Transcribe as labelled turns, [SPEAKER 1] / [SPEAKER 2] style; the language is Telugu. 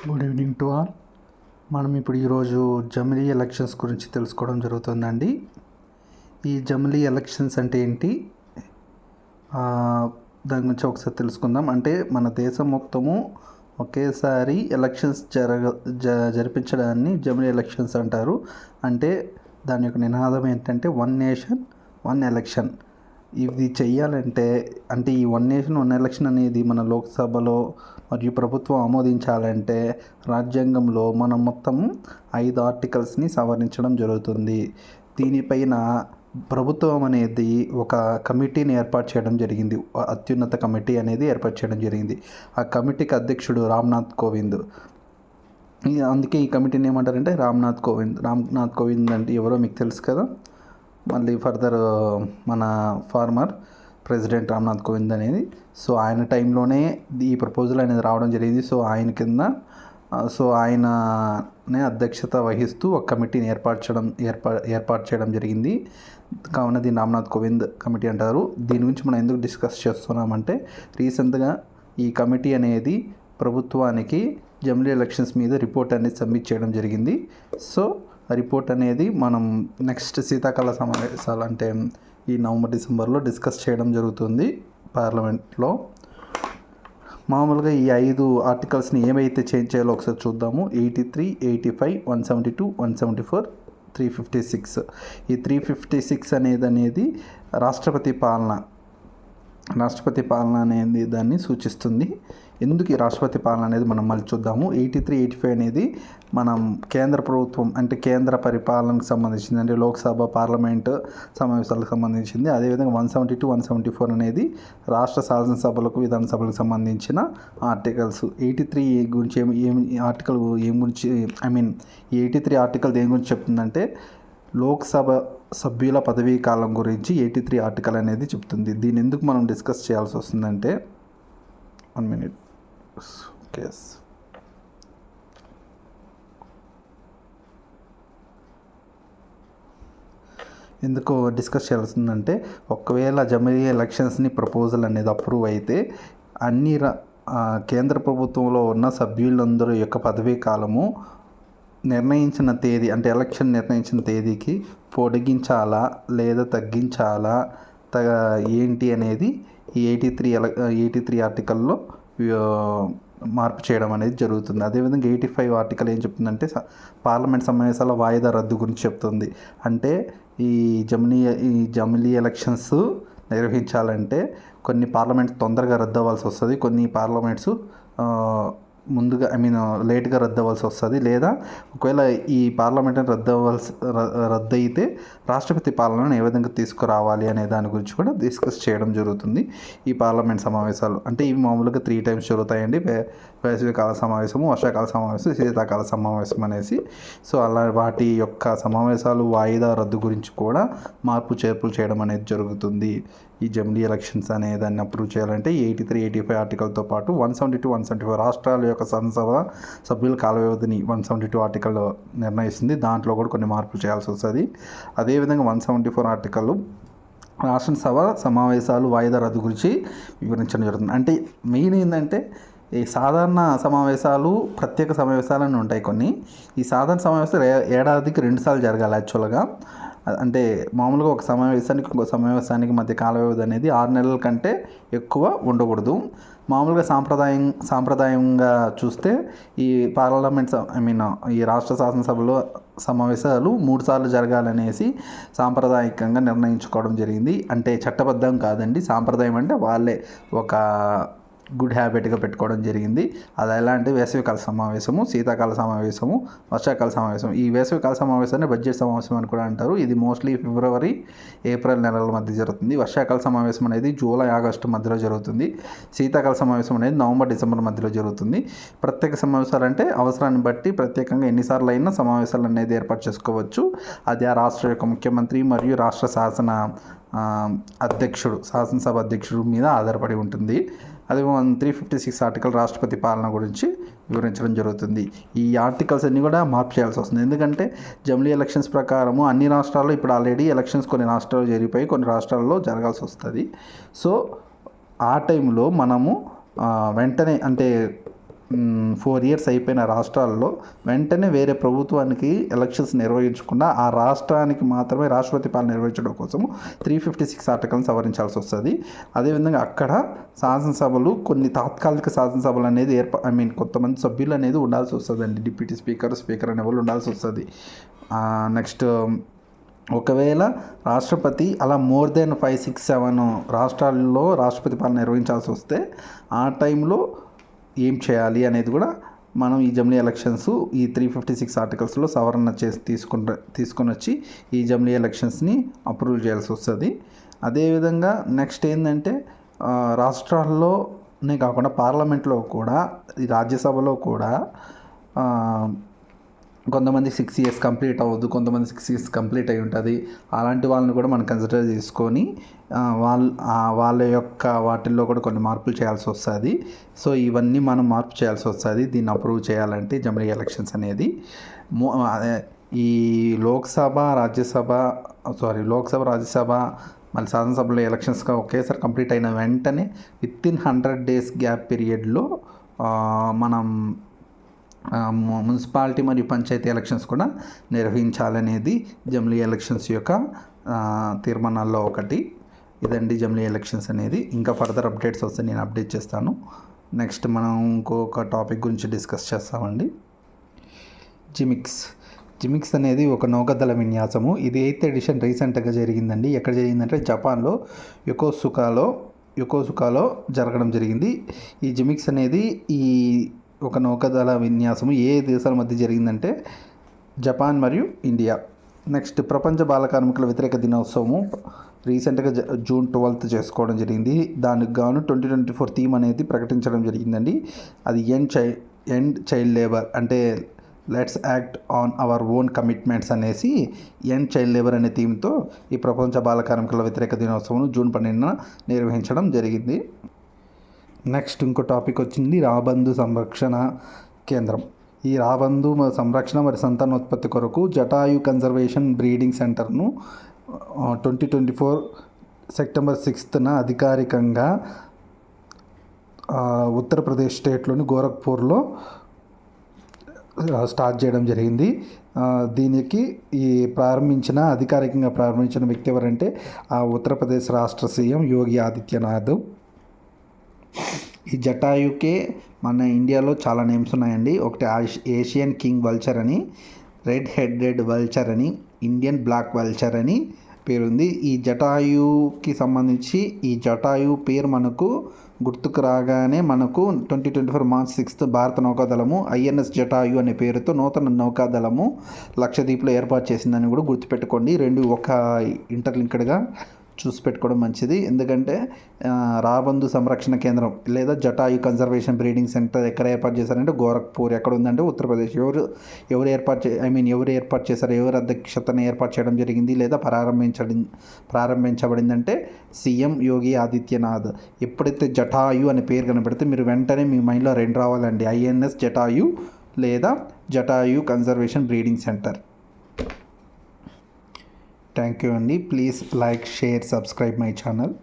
[SPEAKER 1] Good evening to all. మనం ఇప్పుడు ఈరోజు జమిలీ ఎలక్షన్స్ గురించి తెలుసుకోవడం జరుగుతుందండి. ఈ జమిలీ ఎలక్షన్స్ అంటే ఏంటి, దాని గురించి ఒకసారి తెలుసుకుందాం. అంటే మన దేశం మొత్తము ఒకేసారి ఎలక్షన్స్ జరిపించడాన్ని జమిలీ ఎలక్షన్స్ అంటారు. అంటే దాని యొక్క నినాదం ఏంటంటే వన్ నేషన్ వన్ ఎలక్షన్. ఇది చెయ్యాలంటే అంటే ఈ వన్ నేషన్ వన్ ఎలక్షన్ అనేది మన లోక్సభలో మరియు ప్రభుత్వం ఆమోదించాలంటే రాజ్యాంగంలో మనం మొత్తం 5 ఆర్టికల్స్ని సవరించడం జరుగుతుంది. దీనిపైన ప్రభుత్వం అనేది ఒక కమిటీని ఏర్పాటు చేయడం జరిగింది. అత్యున్నత కమిటీ అనేది ఏర్పాటు చేయడం జరిగింది. ఆ కమిటీకి అధ్యక్షుడు రామ్నాథ్ కోవింద్. అందుకే ఈ కమిటీని ఏమంటారంటే రామ్నాథ్ కోవింద్ అంటే ఎవరో మీకు తెలుసు కదా. మళ్ళీ ఫర్దర్ మన ఫార్మర్ ప్రెసిడెంట్ రామ్నాథ్ కోవింద్ అనేది. సో ఆయన టైంలోనే ఈ ప్రపోజల్ అనేది రావడం జరిగింది. సో ఆయన కింద ఆయననే అధ్యక్షత వహిస్తూ ఒక కమిటీని ఏర్పాటు చేయడం జరిగింది. కావున దీన్ని రామ్నాథ్ కోవింద్ కమిటీ అంటారు. దీని గురించి మనం ఎందుకు డిస్కస్ చేస్తున్నామంటే రీసెంట్గా ఈ కమిటీ అనేది ప్రభుత్వానికి జమిలీ ఎలక్షన్స్ మీద రిపోర్ట్ అనేది సబ్మిట్ చేయడం జరిగింది. సో రిపోర్ట్ అనేది మనం నెక్స్ట్ శీతాకాల సమావేశాలు అంటే ఈ నవంబర్-డిసెంబర్లో డిస్కస్ చేయడం జరుగుతుంది పార్లమెంట్లో. మామూలుగా ఈ 5 ఆర్టికల్స్ని ఏమైతే చేంజ్ చేయాలో ఒకసారి చూద్దాము. 83, 85, 172, 174, 356. ఈ 356 అనేది రాష్ట్రపతి పాలన అనేది దాన్ని సూచిస్తుంది. ఎందుకు ఈ రాష్ట్రపతి పాలన అనేది మనం మళ్ళీ చూద్దాము. 83, 85 అనేది మనం కేంద్ర ప్రభుత్వం అంటే కేంద్ర పరిపాలనకు సంబంధించింది, అంటే లోక్సభ పార్లమెంట్ సమావేశాలకు సంబంధించింది. అదేవిధంగా 172, 174 అనేది రాష్ట్ర శాసనసభలకు విధానసభలకు సంబంధించిన ఆర్టికల్స్. 83 గురించి ఆర్టికల్ ఏం గురించి ఈ 83 ఆర్టికల్ దేని గురించి చెప్తుందంటే లోక్సభ సభ్యుల పదవీ కాలం గురించి 83 ఆర్టికల్ అనేది చెప్తుంది. దీన్ని ఎందుకు మనం డిస్కస్ చేయాల్సి వస్తుందంటే 1 minute. ఓకే, ఎందుకు డిస్కస్ చేయాల్సిందంటే ఒకవేళ జమిలీ ఎలక్షన్స్ని ప్రపోజల్ అనేది అప్రూవ్ అయితే అన్ని కేంద్ర ప్రభుత్వంలో ఉన్న సభ్యులందరూ యొక్క పదవీ కాలము నిర్ణయించిన తేదీ అంటే ఎలక్షన్ నిర్ణయించిన తేదీకి పొడిగించాలా లేదా తగ్గించాలా ఏంటి అనేది ఈ 83 ఆర్టికల్లో మార్పు చేయడం అనేది జరుగుతుంది. అదేవిధంగా 85 ఆర్టికల్ ఏం చెప్తుందంటే పార్లమెంట్ సమావేశాల వాయిదా రద్దు గురించి చెప్తుంది. అంటే ఈ జమిలీ ఎలక్షన్స్ నిర్వహించాలంటే కొన్ని పార్లమెంట్స్ తొందరగా రద్దు అవ్వాల్సి వస్తుంది, కొన్ని పార్లమెంట్స్ ముందుగా లేట్గా రద్దు అవ్వాల్సి వస్తుంది. లేదా ఒకవేళ ఈ పార్లమెంట్ రద్దు అయితే రాష్ట్రపతి పాలనను ఏ విధంగా తీసుకురావాలి అనే దాని గురించి కూడా డిస్కస్ చేయడం జరుగుతుంది ఈ పార్లమెంట్ సమావేశాలు. అంటే ఇవి మామూలుగా 3 times జరుగుతాయండి. వేసవికాల సమావేశము, వర్షాకాల సమావేశం, శీతాకాల సమావేశం అనేసి. సో అలా వాటి యొక్క సమావేశాలు వాయిదా రద్దు గురించి కూడా మార్పు చేర్పులు చేయడం అనేది జరుగుతుంది. ఈ జమిలీ ఎలక్షన్స్ అనే దాన్ని అప్రూవ్ చేయాలంటే 83, 85 ఆర్టికల్తో పాటు 172, 174 రాష్ట్రాల యొక్క శాసనసభ సభ్యుల కాల వ్యవధిని 172 ఆర్టికల్ నిర్ణయిస్తుంది. దాంట్లో కూడా కొన్ని మార్పులు చేయాల్సి వస్తుంది. అదేవిధంగా 174 ఆర్టికల్ శాసనసభ సమావేశాలు వాయిదా రద్దు గురించి వివరించడం జరుగుతుంది. అంటే మెయిన్ ఏంటంటే ఈ సాధారణ సమావేశాలు, ప్రత్యేక సమావేశాలని ఉంటాయి కొన్ని. ఈ సాధారణ సమావేశాలు ఏడాదికి 2 సార్లు జరగాలి యాక్చువల్గా. అంటే మామూలుగా ఒక సమావేశానికి ఇంకో సమావేశానికి మధ్య కాల వ్యవధి అనేది 6 నెలల కంటే ఎక్కువ ఉండకూడదు. మామూలుగా సాంప్రదాయంగా చూస్తే ఈ పార్లమెంట్ ఈ రాష్ట్ర శాసనసభలో సమావేశాలు 3 సార్లు జరగాలనేసి సాంప్రదాయకంగా నిర్ణయించుకోవడం జరిగింది. అంటే చట్టబద్ధం కాదండి, సాంప్రదాయం అంటే వాళ్ళే ఒక గుడ్ హ్యాబిట్గా పెట్టుకోవడం జరిగింది. అది ఎలా అంటే వేసవికాల సమావేశము, శీతాకాల సమావేశము, వర్షాకాల సమావేశం. ఈ వేసవికాల సమావేశాన్ని బడ్జెట్ సమావేశం అని కూడా అంటారు. ఇది మోస్ట్లీ ఫిబ్రవరి, ఏప్రిల్ నెలల మధ్య జరుగుతుంది. వర్షాకాల సమావేశం అనేది జూలై, ఆగస్టు మధ్యలో జరుగుతుంది. శీతాకాల సమావేశం అనేది నవంబర్, డిసెంబర్ మధ్యలో జరుగుతుంది. ప్రత్యేక సమావేశాలు అంటే అవసరాన్ని బట్టి ప్రత్యేకంగా ఎన్నిసార్లు అయినా సమావేశాలు అనేది ఏర్పాటు చేసుకోవచ్చు. అది ఆ రాష్ట్ర యొక్క ముఖ్యమంత్రి మరియు రాష్ట్ర శాసనసభ అధ్యక్షుడు మీద ఆధారపడి ఉంటుంది. అది 356 ఆర్టికల్ రాష్ట్రపతి పాలన గురించి వివరించడం జరుగుతుంది. ఈ ఆర్టికల్స్ అన్నీ కూడా మార్పు చేయాల్సి వస్తుంది. ఎందుకంటే జమిలీ ఎలక్షన్స్ ప్రకారము అన్ని రాష్ట్రాల్లో ఇప్పుడు ఆల్రెడీ ఎలక్షన్స్ కొన్ని రాష్ట్రాల్లో జరిగిపోయి కొన్ని రాష్ట్రాల్లో జరగాల్సి వస్తుంది. సో ఆ టైంలో మనము వెంటనే అంటే 4 ఇయర్స్ అయిపోయిన రాష్ట్రాల్లో వెంటనే వేరే ప్రభుత్వానికి ఎలక్షన్స్ నిర్వహించకుండా ఆ రాష్ట్రానికి మాత్రమే రాష్ట్రపతి పాలన నిర్వహించడం కోసం 356 ఆర్టికల్ని సవరించాల్సి వస్తుంది. అదేవిధంగా అక్కడ శాసనసభలు కొన్ని తాత్కాలిక శాసనసభలు అనేది కొంతమంది సభ్యులు అనేది ఉండాల్సి వస్తుందండి. డిప్యూటీ స్పీకర్ అనే వాళ్ళు ఉండాల్సి వస్తుంది. నెక్స్ట్ ఒకవేళ రాష్ట్రపతి అలా మోర్ దెన్ 5, 6, 7 రాష్ట్రాల్లో రాష్ట్రపతి పాలన నిర్వహించాల్సి వస్తే ఆ టైంలో ఏం చేయాలి అనేది కూడా మనం ఈ జమిలీ ఎలక్షన్స్ ఈ 356 ఆర్టికల్స్లో సవరణ చేసి తీసుకొని వచ్చి ఈ జమిలీ ఎలక్షన్స్ని అప్రూవ్ చేయాల్సి వస్తుంది. అదేవిధంగా నెక్స్ట్ ఏంటంటే రాష్ట్రాల్లోనే కాకుండా పార్లమెంట్లో కూడా ఈ రాజ్యసభలో కూడా కొంతమంది 6 ఇయర్స్ కంప్లీట్ అవ్వదు, కొంతమంది 6 ఇయర్స్ కంప్లీట్ అయి ఉంటుంది. అలాంటి వాళ్ళని కూడా మనం కన్సిడర్ చేసుకొని వాళ్ళ యొక్క వాటిల్లో కూడా కొన్ని మార్పులు చేయాల్సి వస్తుంది. సో ఇవన్నీ మనం మార్పు చేయాల్సి వస్తుంది దీన్ని అప్రూవ్ చేయాలంటే జమిలీ ఎలక్షన్స్ అనేది. ఈ లోక్సభ రాజ్యసభ మళ్ళీ శాసనసభలో ఎలక్షన్స్గా ఒకేసారి కంప్లీట్ అయిన వెంటనే వితిన్ 100 days గ్యాప్ పీరియడ్లో మనం మున్సిపాలిటీ మరియు పంచాయతీ ఎలక్షన్స్ కూడా నిర్వహించాలనేది జమిలీ ఎలక్షన్స్ యొక్క తీర్మానాల్లో ఒకటి. ఇదండి జమిలీ ఎలక్షన్స్ అనేది. ఇంకా ఫర్దర్ అప్డేట్స్ వస్తే నేను అప్డేట్ చేస్తాను. నెక్స్ట్ మనం ఇంకొక టాపిక్ గురించి డిస్కస్ చేస్తామండి. జిమిక్స్ అనేది ఒక నౌకాదళ విన్యాసము. ఇది 8th ఎడిషన్ రీసెంట్గా జరిగిందండి. ఎక్కడ జరిగిందంటే జపాన్లో యోకోసుకాలో జరగడం జరిగింది. ఈ జిమిక్స్ అనేది ఒక నౌకాదళ విన్యాసము ఏ దేశాల మధ్య జరిగిందంటే జపాన్ మరియు ఇండియా. నెక్స్ట్ ప్రపంచ బాల కార్మికుల వ్యతిరేక దినోత్సవము రీసెంట్గా June 12th చేసుకోవడం జరిగింది. దానికి గాను 2024 థీమ్ అనేది ప్రకటించడం జరిగిందండి. అది ఎండ్ చైల్డ్ లేబర్ అంటే let's act on our own commitments అనేసి ఎండ్ చైల్డ్ లేబర్ అనే థీమ్తో ఈ ప్రపంచ బాల కార్మికుల వ్యతిరేక దినోత్సవం June 12న నిర్వహించడం జరిగింది. నెక్స్ట్ ఇంకో టాపిక్ వచ్చింది రాబందు సంరక్షణ కేంద్రం. ఈ రాబందు సంరక్షణ మరియు సంతానోత్పత్తి కొరకు జటాయు కన్జర్వేషన్ బ్రీడింగ్ సెంటర్ను 2024 September 6th అధికారికంగా ఉత్తరప్రదేశ్ స్టేట్లోని గోరఖ్పూర్లో స్టార్ట్ చేయడం జరిగింది. దీనికి అధికారికంగా ప్రారంభించిన వ్యక్తి ఎవరంటే ఉత్తరప్రదేశ్ రాష్ట్ర సీఎం యోగి ఆదిత్యనాథ్. ఈ జటాయుకే మన ఇండియాలో చాలా నేమ్స్ ఉన్నాయండి. ఒకటి ఏషియన్ కింగ్ వల్చర్ అని, రెడ్ హెడెడ్ వల్చర్ అని, ఇండియన్ బ్లాక్ వల్చర్ అని పేరుంది. ఈ జటాయుకి సంబంధించి ఈ జటాయు పేరు మనకు గుర్తుకు రాగానే మనకు 2024 March 6th భారత నౌకాదళము INS జటాయు అనే పేరుతో నూతన నౌకాదళము లక్షద్వీప్లో ఏర్పాటు చేసిందని కూడా గుర్తుపెట్టుకోండి. రెండు ఒక ఇంటర్లింక్డ్గా చూసి పెట్టుకోవడం మంచిది. ఎందుకంటే రాబందు సంరక్షణ కేంద్రం లేదా జటాయు కన్జర్వేషన్ బ్రీడింగ్ సెంటర్ ఎక్కడ ఏర్పాటు చేశారంటే గోరఖ్పూర్. ఎక్కడ ఉందంటే ఉత్తరప్రదేశ్. ఎవరు ఏర్పాటు చేశారు, ఎవరు అధ్యక్షతను ఏర్పాటు చేయడం జరిగింది లేదా ప్రారంభించబడిందంటే సీఎం యోగి ఆదిత్యనాథ్. ఎప్పుడైతే జటాయు అనే పేరు కనబడితే మీరు వెంటనే మీ మైండ్లో 2 రావాలండి, INS జటాయు లేదా Jatayu conservation breeding centre. Thank you అండి. Please like, share, subscribe my channel.